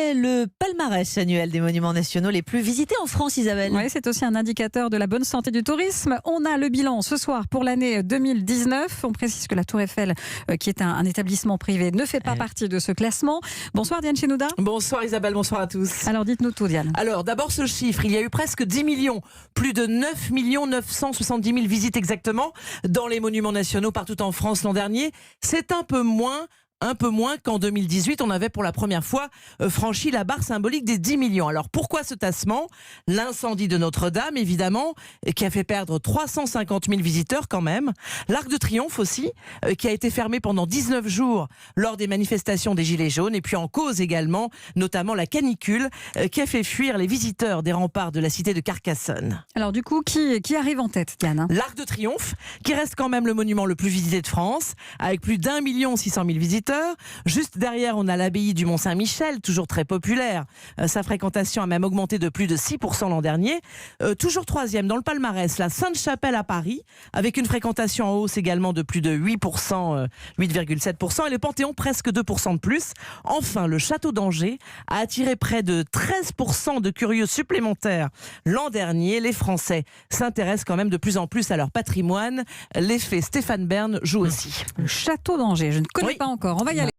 C'est le palmarès annuel des monuments nationaux les plus visités en France, Isabelle. Oui, c'est aussi un indicateur de la bonne santé du tourisme. On a le bilan ce soir pour l'année 2019. On précise que la Tour Eiffel, qui est un établissement privé, ne fait pas partie de ce classement. Bonsoir Diane Chenouda. Bonsoir Isabelle, bonsoir à tous. Alors dites-nous tout Diane. Alors d'abord ce chiffre, il y a eu presque 10 millions, plus de 9 970 000 visites exactement dans les monuments nationaux partout en France l'an dernier. C'est un peu moins qu'en 2018, on avait pour la première fois franchi la barre symbolique des 10 millions. Alors pourquoi ce tassement? L'incendie de Notre-Dame, évidemment, qui a fait perdre 350 000 visiteurs quand même. L'Arc de Triomphe aussi, qui a été fermé pendant 19 jours lors des manifestations des Gilets jaunes. Et puis en cause également, notamment la canicule, qui a fait fuir les visiteurs des remparts de la cité de Carcassonne. Alors du coup, qui arrive en tête, Diane? L'Arc de Triomphe, qui reste quand même le monument le plus visité de France, avec plus d'1 600 000 visiteurs. Juste derrière, on a l'abbaye du Mont-Saint-Michel, toujours très populaire. Sa fréquentation a même augmenté de plus de 6% l'an dernier. Toujours troisième dans le palmarès, la Sainte-Chapelle à Paris, avec une fréquentation en hausse également de plus de 8%, 8,7%. Et le Panthéon, presque 2% de plus. Enfin, le Château d'Angers a attiré près de 13% de curieux supplémentaires l'an dernier. Les Français s'intéressent quand même de plus en plus à leur patrimoine. L'effet Stéphane Bern joue aussi. Le Château d'Angers, je ne connais pas encore. On va y aller.